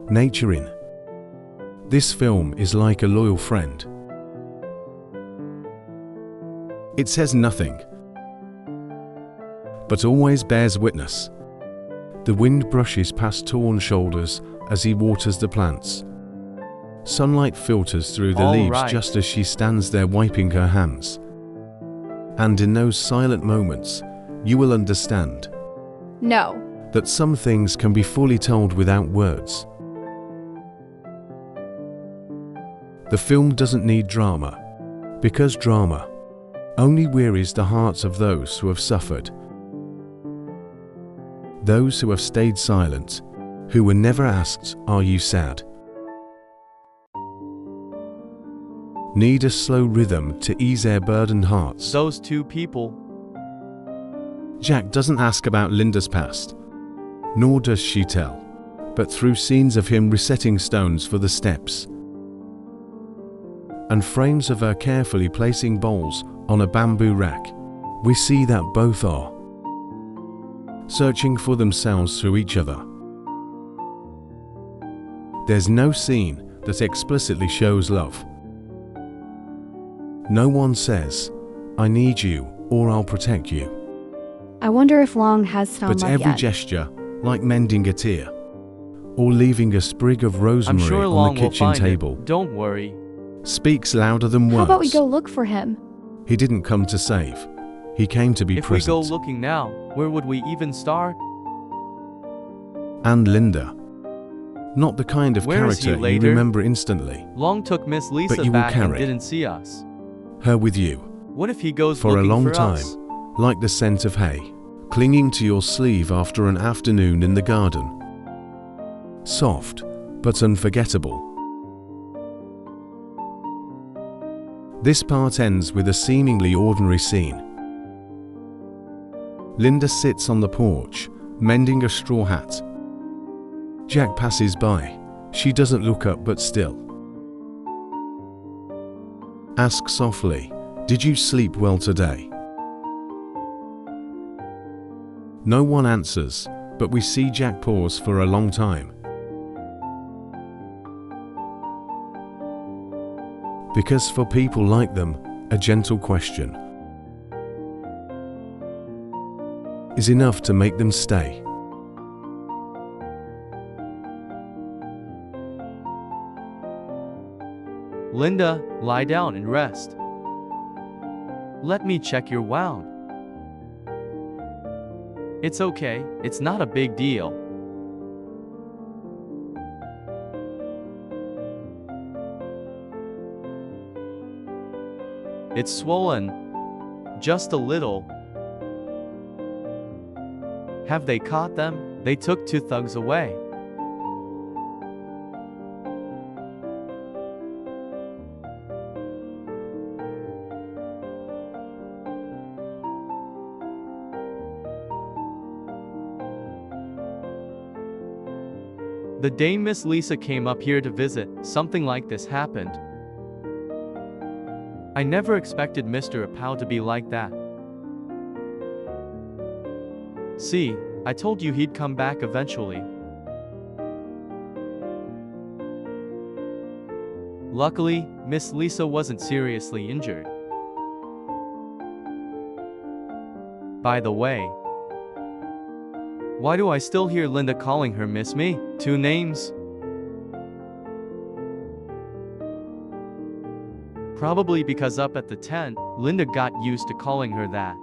nature in. This film is like a loyal friend. It says nothing, but always bears witness. The wind brushes past torn shoulders as he waters the plants. Sunlight filters through the leaves just as she stands there wiping her hands. And in those silent moments, you will understand. No. That some things can be fully told without words. The film doesn't need drama, because drama only wearies the hearts of those who have suffered. Those who have stayed silent, who were never asked, "Are you sad?" Need a slow rhythm to ease their burdened hearts. Those two people. Jack doesn't ask about Linda's past, nor does she tell, but through scenes of him resetting stones for the steps, and frames of her carefully placing bowls on a bamboo rack, we see that both are searching for themselves through each other. There's no scene that explicitly shows love. No one says, "I need you," or "I'll protect you." I wonder if Long has found But love every yet. gesture, like mending a tear, or leaving a sprig of I'm rosemary sure on Long the will kitchen find table, it. Don't worry. speaks louder than words. How about we go look for him? He didn't come to save. He came to be If we present. go looking now, where would we even start? And Linda. Not the kind of Where is he character you later? remember instantly. Long took Miss Lisa But you will back and carry didn't see us. Her with you. What if he goes For a looking long for time. us? Like the scent of hay, clinging to your sleeve after an afternoon in the garden. Soft, but unforgettable. This part ends with a seemingly ordinary scene. Linda sits on the porch, mending a straw hat. Jack passes by. She doesn't look up but still asks softly, "Did you sleep well today?" No one answers, but we see Jack pause for a long time. Because for people like them, a gentle question is enough to make them stay. Linda, lie down and rest. Let me check your wound. It's okay, it's not a big deal. It's swollen. Just a little. Have they caught them? They took 2 thugs away. The day Miss Lisa came up here to visit, something like this happened. I never expected Mr. Apow to be like that. See, I told you he'd come back eventually. Luckily, Miss Lisa wasn't seriously injured. By the way, why do I still hear Linda calling her Miss Me? 2 names? Probably because up at the tent, Linda got used to calling her that.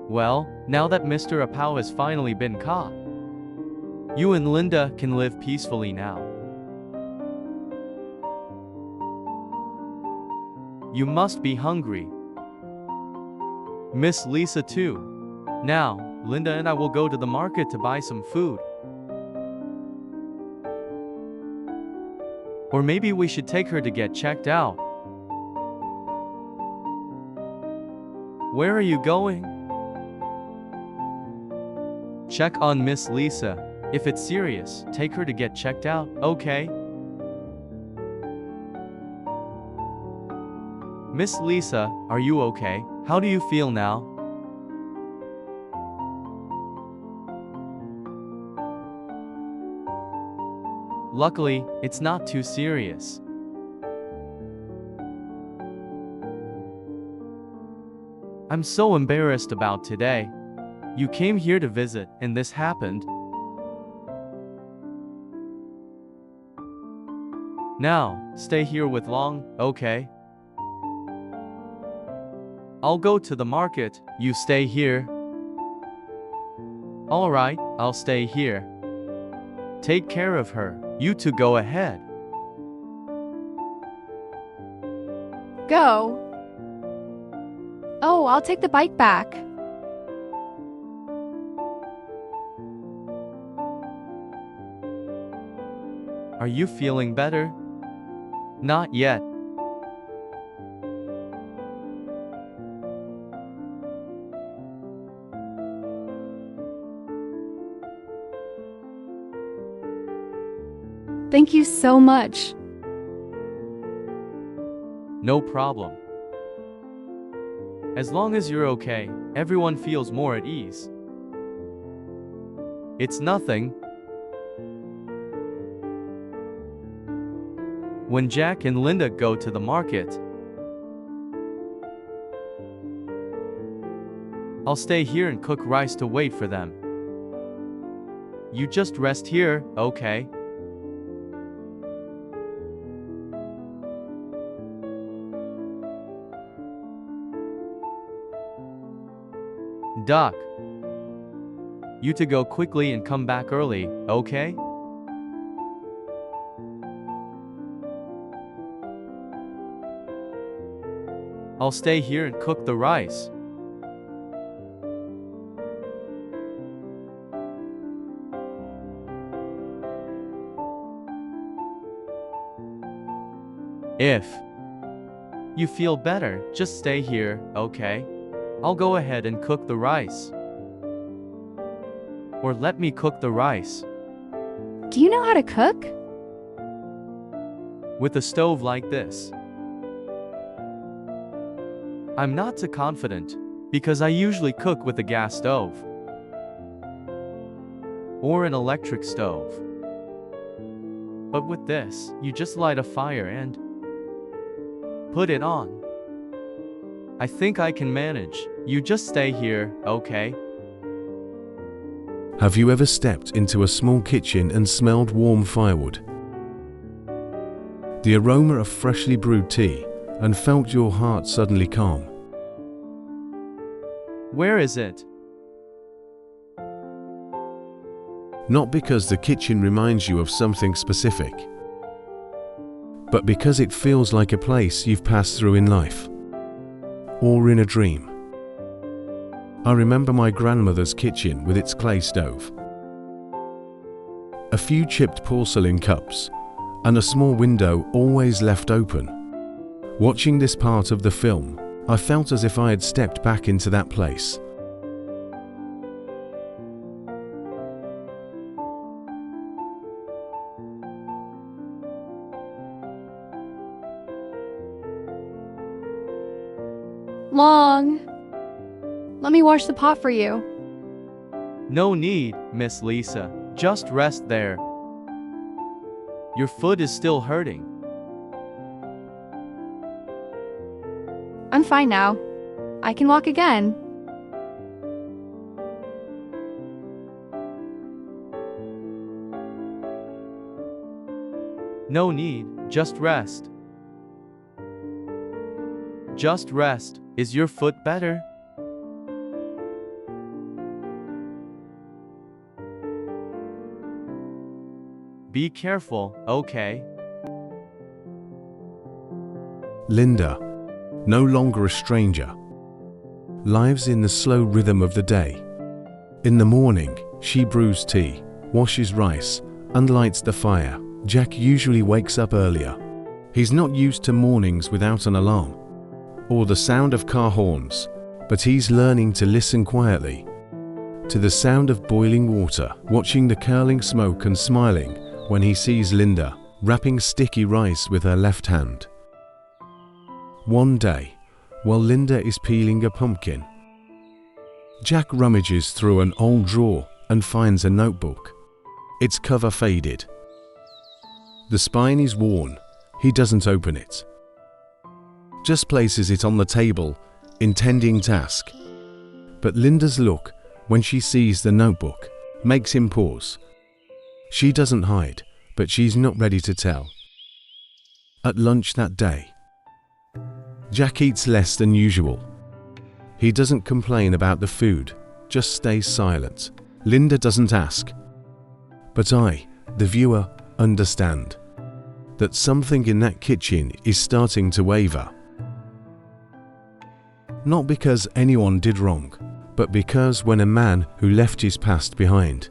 Well, now that Mr. Apow has finally been caught, you and Linda can live peacefully now. You must be hungry. Miss Lisa too. Now, Linda and I will go to the market to buy some food. Or maybe we should take her to get checked out. Where are you going? Check on Miss Lisa. If it's serious, take her to get checked out, okay? Miss Lisa, are you okay? How do you feel now? Luckily, it's not too serious. I'm so embarrassed about today. You came here to visit, and this happened. Now, stay here with Long, okay? I'll go to the market, you stay here. Alright, I'll stay here. Take care of her, you two go ahead. Go. Oh, I'll take the bike back. Are you feeling better? Not yet. Thank you so much. No problem. As long as you're okay, everyone feels more at ease. It's nothing. When Jack and Linda go to the market, I'll stay here and cook rice to wait for them. You just rest here, okay? Duck. You to go quickly and come back early, okay? I'll stay here and cook the rice. If you feel better, just stay here, okay? I'll go ahead and cook the rice. Or let me cook the rice. Do you know how to cook? With a stove like this. I'm not too confident, because I usually cook with a gas stove. Or an electric stove. But with this, you just light a fire and put it on. I think I can manage. You just stay here, okay? Have you ever stepped into a small kitchen and smelled warm firewood? The aroma of freshly brewed tea, and felt your heart suddenly calm? Where is it? Not because the kitchen reminds you of something specific, but because it feels like a place you've passed through in life, or in a dream. I remember my grandmother's kitchen with its clay stove, a few chipped porcelain cups, and a small window always left open. Watching this part of the film, I felt as if I had stepped back into that place. Long. Let me wash the pot for you. No need, Miss Lisa. Just rest there. Your foot is still hurting. I'm fine now. I can walk again. No need, just rest. Just rest. Is your foot better? Be careful, okay? Linda, no longer a stranger, lives in the slow rhythm of the day. In the morning, she brews tea, washes rice, and lights the fire. Jack usually wakes up earlier. He's not used to mornings without an alarm or the sound of car horns, but he's learning to listen quietly to the sound of boiling water, watching the curling smoke and smiling when he sees Linda wrapping sticky rice with her left hand. One day, while Linda is peeling a pumpkin, Jack rummages through an old drawer and finds a notebook. Its cover faded, The spine is worn. He doesn't open it. Just places it on the table, intending to ask. But Linda's look, when she sees the notebook, makes him pause. She doesn't hide, but she's not ready to tell. At lunch that day, Jack eats less than usual. He doesn't complain about the food, just stays silent. Linda doesn't ask. But I, the viewer, understand that something in that kitchen is starting to waver. Not because anyone did wrong, but because when a man who left his past behind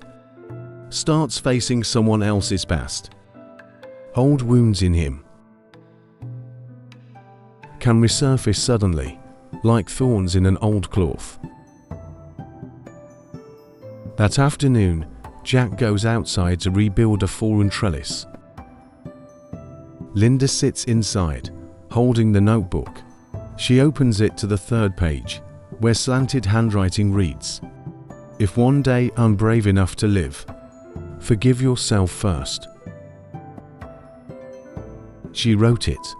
starts facing someone else's past, old wounds in him can resurface suddenly, like thorns in an old cloth. That afternoon, Jack goes outside to rebuild a fallen trellis. Linda sits inside, holding the notebook. She opens it to the 3rd page, where slanted handwriting reads, "If one day I'm brave enough to live, forgive yourself first." She wrote it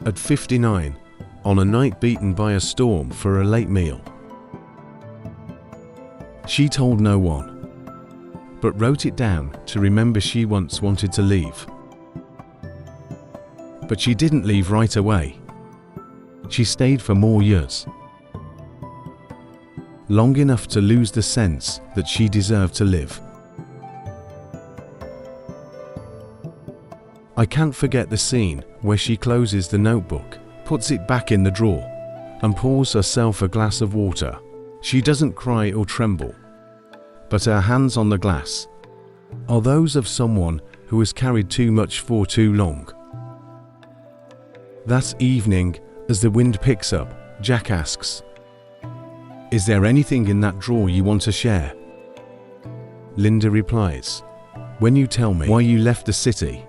at 59, on a night beaten by a storm for a late meal. She told no one, but wrote it down to remember she once wanted to leave. But she didn't leave right away. She stayed for more years. Long enough to lose the sense that she deserved to live. I can't forget the scene where she closes the notebook, puts it back in the drawer, and pours herself a glass of water. She doesn't cry or tremble, but her hands on the glass are those of someone who has carried too much for too long. That evening, as the wind picks up, Jack asks, "Is there anything in that drawer you want to share?" Linda replies, "When you tell me why you left the city,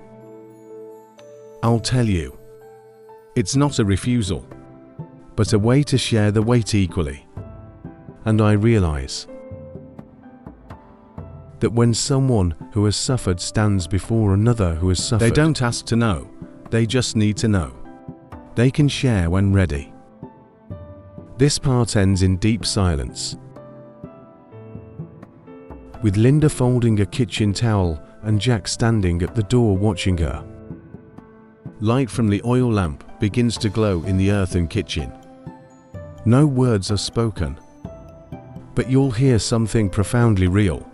I'll tell you." It's not a refusal, but a way to share the weight equally. And I realize that when someone who has suffered stands before another who has suffered, they don't ask to know, they just need to know. They can share when ready. This part ends in deep silence, with Linda folding a kitchen towel and Jack standing at the door watching her. Light from the oil lamp begins to glow in the earthen kitchen. No words are spoken, but you'll hear something profoundly real.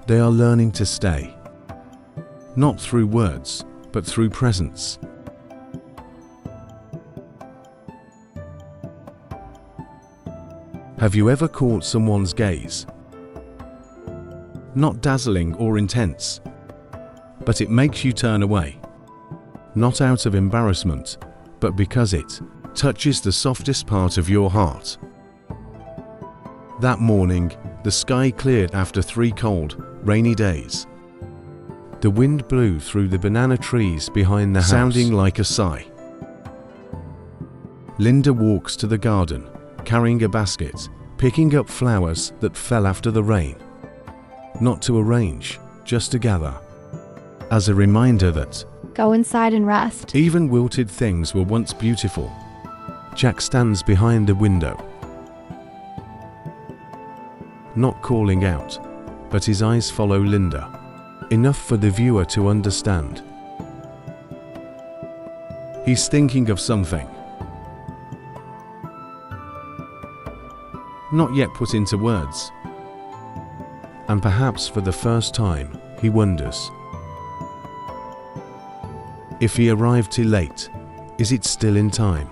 They are learning to stay, not through words, but through presence. Have you ever caught someone's gaze? Not dazzling or intense, but it makes you turn away. Not out of embarrassment, but because it touches the softest part of your heart. That morning, the sky cleared after 3 cold, rainy days. The wind blew through the banana trees behind the house, sounding like a sigh. Linda walks to the garden, carrying a basket, picking up flowers that fell after the rain. Not to arrange, just to gather. As a reminder that Go inside and rest. even wilted things were once beautiful. Jack stands behind the window, not calling out, but his eyes follow Linda, enough for the viewer to understand. He's thinking of something, not yet put into words. And perhaps for the first time, he wonders, if he arrived too late, is it still in time?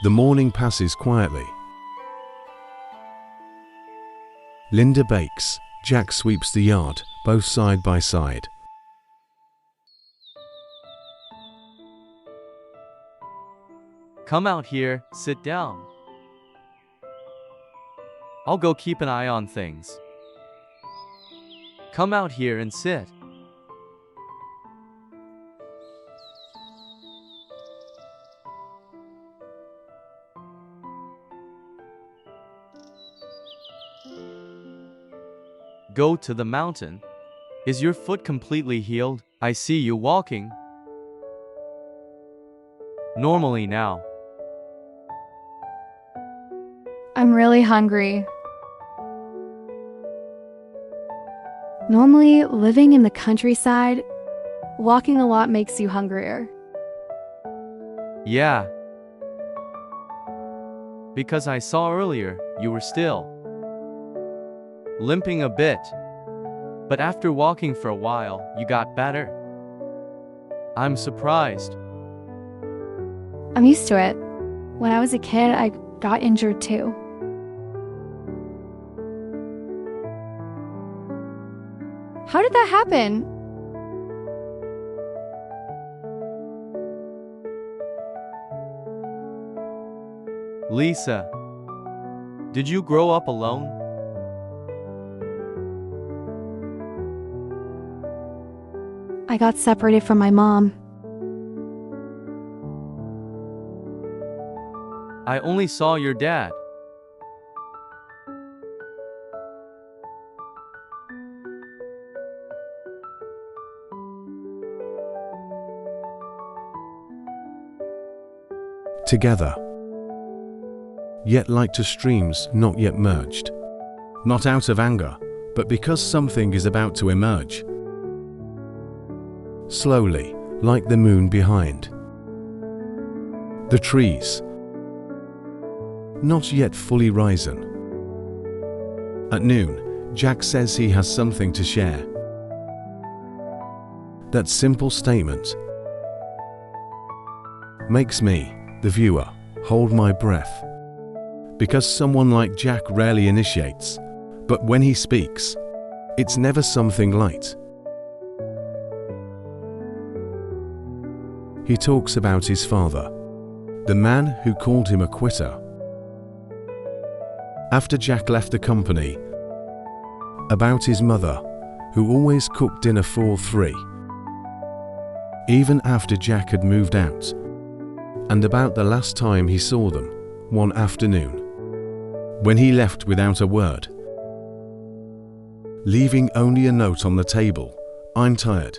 The morning passes quietly. Linda bakes, Jack sweeps the yard, both side by side. Come out here, sit down. I'll go keep an eye on things. Come out here and sit. go to the mountain. Is your foot completely healed? I see you walking normally now. I'm really hungry. Normally, living in the countryside, walking a lot makes you hungrier. Yeah. Because I saw earlier, you were still limping a bit. But after walking for a while, you got better. I'm surprised. I'm used to it. When I was a kid, I got injured too. How did that happen? Lisa, did you grow up alone? I got separated from my mom. I only saw your dad. Together. Yet like two streams not yet merged. Not out of anger, but because something is about to emerge. Slowly, like the moon behind. The trees. Not yet fully risen. At noon, Jack says he has something to share. That simple statement makes me, the viewer, hold my breath. Because someone like Jack rarely initiates, but when he speaks, it's never something light. He talks about his father, the man who called him a quitter. After Jack left the company, about his mother, who always cooked dinner for three, even after Jack had moved out, and about the last time he saw them, one afternoon, when he left without a word, leaving only a note on the table, "I'm tired."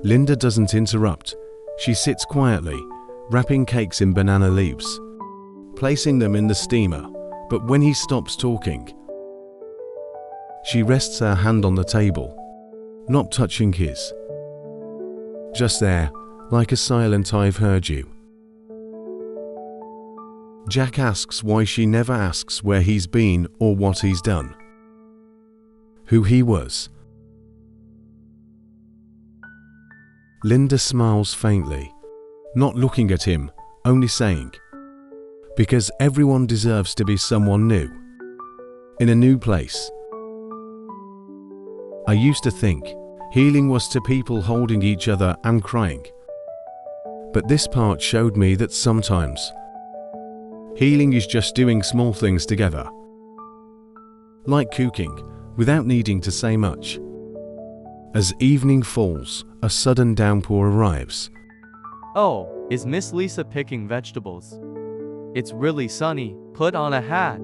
Linda doesn't interrupt. She sits quietly, wrapping cakes in banana leaves, placing them in the steamer, but when he stops talking, she rests her hand on the table, not touching his. Just there, like a silent "I've heard you." Jack asks why she never asks where he's been or what he's done, who he was. Linda smiles faintly, not looking at him, only saying, "Because everyone deserves to be someone new, in a new place." I used to think healing was to people holding each other and crying. But this part showed me that sometimes healing is just doing small things together. Like cooking, without needing to say much. As evening falls, a sudden downpour arrives. Oh, is Miss Lisa picking vegetables? It's really sunny. Put on a hat.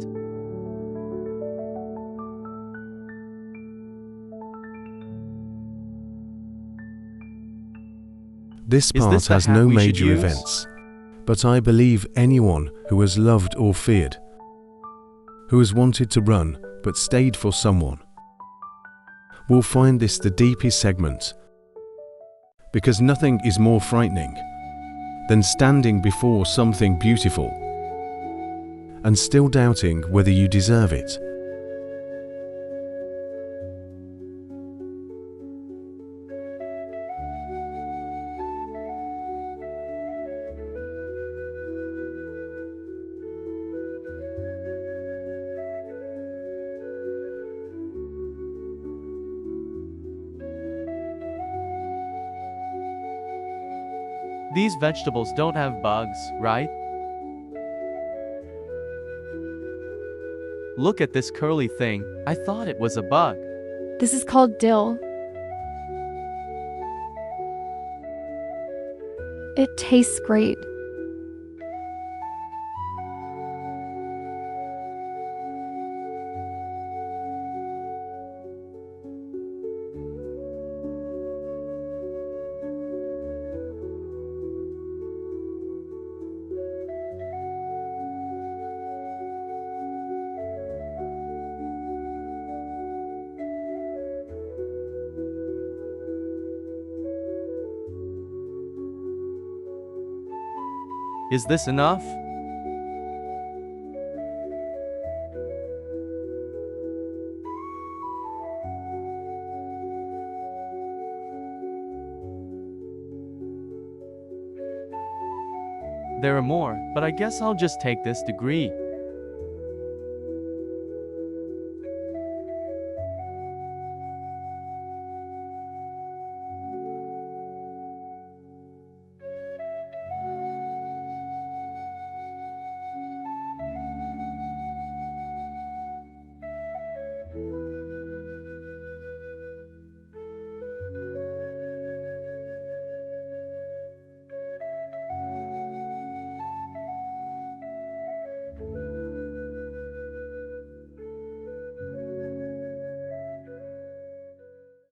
This Is part this the has hat no we should major use? events, but I believe anyone who has loved or feared, who has wanted to run but stayed for someone, will find this the deepest segment. Because nothing is more frightening than standing before something beautiful and still doubting whether you deserve it. These vegetables don't have bugs, right? Look at this curly thing. I thought it was a bug. This is called dill. It tastes great. Is this enough? There are more, but I guess I'll just take this degree.